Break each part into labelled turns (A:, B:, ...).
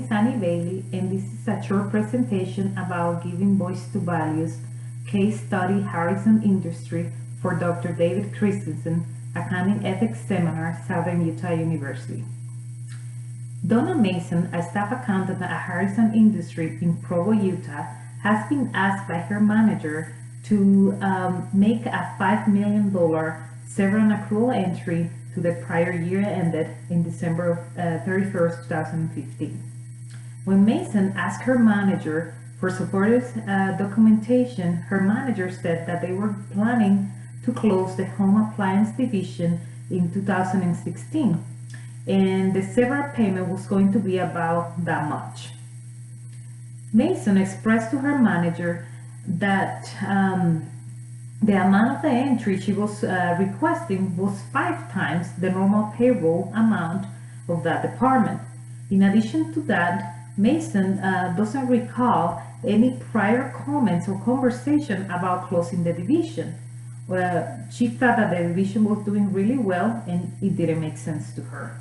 A: is Annie Bailey, and this is a short presentation about giving voice to values, case study Harrison Industry for Dr. David Christensen, Accounting Ethics Seminar, Southern Utah University. Donna Mason, a staff accountant at Harrison Industry in Provo, Utah, has been asked by her manager to make a $5 million severance accrual entry to the prior year ended in December 31st, 2015. When Mason asked her manager for supportive documentation, her manager said that they were planning to close the home appliance division in 2016, and the severance payment was going to be about that much. Mason expressed to her manager that the amount of the entry she was requesting was 5 times the normal payroll amount of that department. In addition to that, Mason doesn't recall any prior comments or conversation about closing the division. She thought that the division was doing really well and it didn't make sense to her.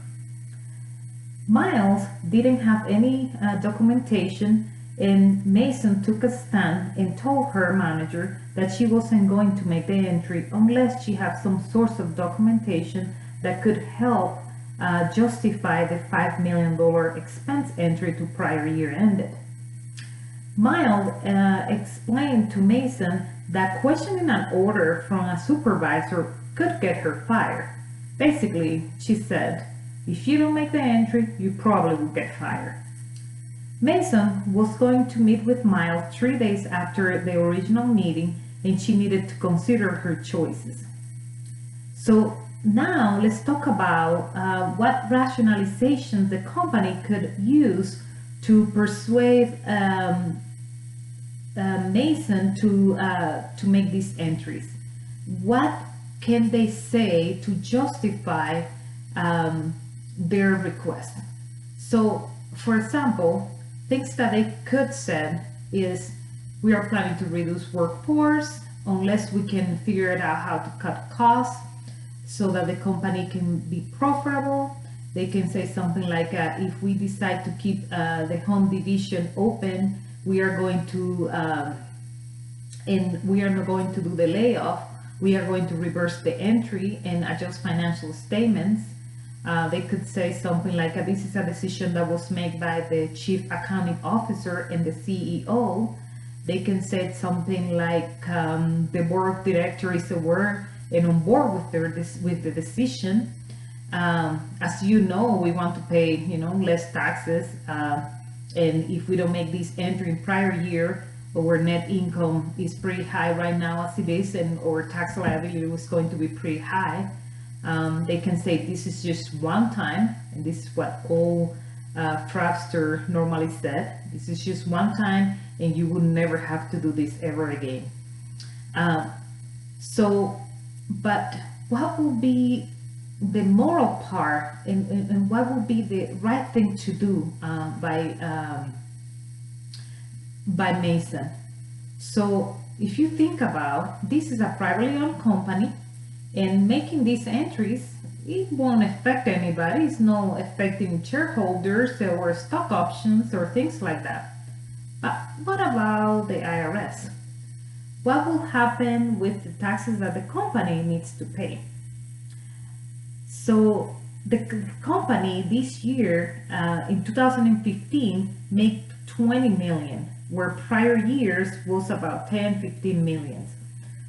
A: Miles didn't have any documentation, and Mason took a stand and told her manager that she wasn't going to make the entry unless she had some source of documentation that could help justify the $5 million expense entry to prior year ended. Miles explained to Mason that questioning an order from a supervisor could get her fired. Basically, she said, if you don't make the entry, you probably will get fired. Mason was going to meet with Miles 3 days after the original meeting, and she needed to consider her choices. So now let's talk about what rationalizations the company could use to persuade Mason to make these entries. What can they say to justify their request? So, for example, things that they could say is, we are planning to reduce workforce unless we can figure it out how to cut costs so that the company can be profitable. They can say something like, if we decide to keep the home division open, we are going to, and we are not going to do the layoff, we are going to reverse the entry and adjust financial statements. They could say something like, this is a decision that was made by the chief accounting officer and the CEO. They can say something like, the board of directors is aware and on board with the decision. As you know, we want to pay less taxes, and if we don't make this entry in prior year, our net income is pretty high right now as it is, and our tax liability was going to be pretty high. They can say this is just one time, and this is what all fraudsters normally said. This is just one time, and you would never have to do this ever again. But what will be the moral part, and what will be the right thing to do by Mason? So if you think about, this is a privately owned company, and making these entries, it won't affect anybody. It's not affecting shareholders or stock options or things like that. But what about the IRS? What will happen with the taxes that the company needs to pay? So the company this year, in 2015, made 20 million, where prior years was about 10-15 million.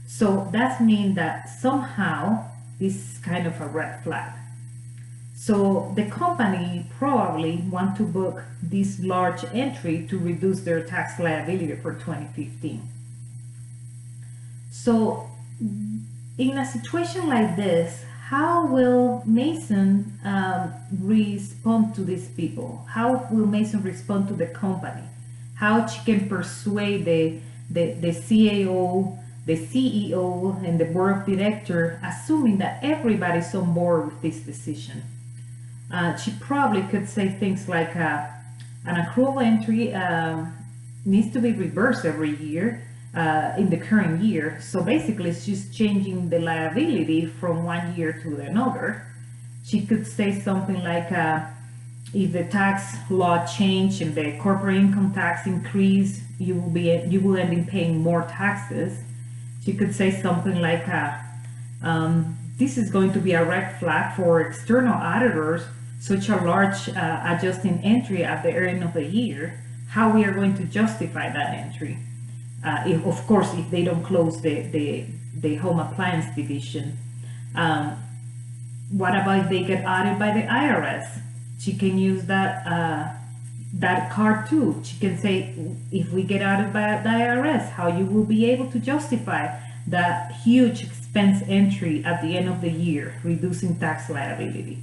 A: So that means that somehow this is kind of a red flag. So the company probably want to book this large entry to reduce their tax liability for 2015. So in a situation like this, how will Mason respond to these people? How will Mason respond to the company? How she can persuade the CAO, the CEO, and the board of directors, assuming that everybody's on board with this decision? She probably could say things like, an accrual entry needs to be reversed every year in the current year. So basically it's just changing the liability from one year to another. She could say something like, if the tax law change and the corporate income tax increase, you will end up paying more taxes. She could say something like, this is going to be a red flag for external auditors, such a large adjusting entry at the end of the year. How we are going to justify that entry? If, of course, if they don't close the home appliance division. What about if they get audited by the IRS? She can use that card too. She can say, if we get audited by the IRS, how you will be able to justify that huge expense entry at the end of the year, reducing tax liability.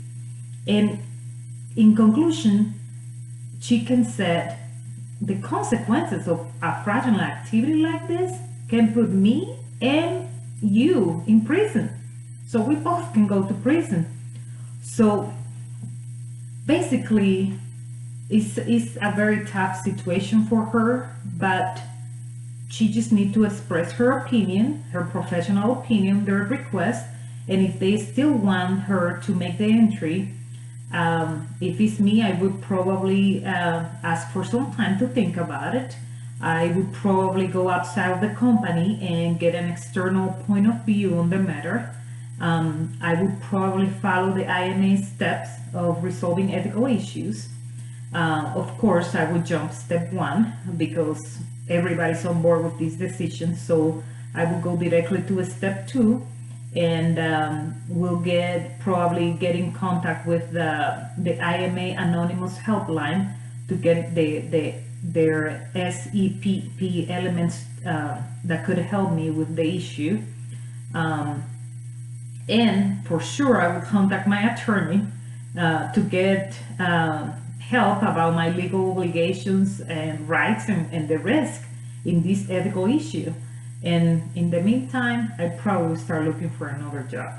A: And in conclusion, she can say the consequences of a fraudulent activity like this can put me and you in prison. So we both can go to prison. So basically, it's a very tough situation for her, but she just needs to express her opinion, her professional opinion, their request, and if they still want her to make the entry, if it's me, I would probably ask for some time to think about it. I would probably go outside of the company and get an external point of view on the matter. I would probably follow the IMA steps of resolving ethical issues. Of course, I would jump step 1 because everybody's on board with this decision. So I will go directly to step 2, and we'll probably get in contact with the IMA Anonymous helpline to get their SEPP elements that could help me with the issue. And for sure, I will contact my attorney to get help about my legal obligations and rights and the risk in this ethical issue. And in the meantime, I probably start looking for another job.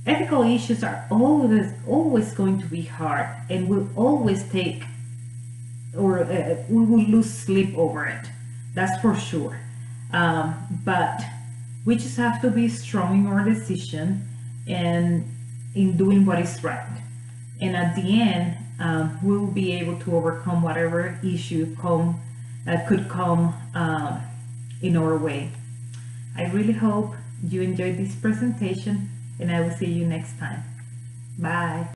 A: Ethical issues are always going to be hard, and will always take, or we will lose sleep over it. That's for sure. But we just have to be strong in our decision and in doing what is right. And at the end, we'll be able to overcome whatever issue could come in our way. I really hope you enjoyed this presentation, and I will see you next time. Bye.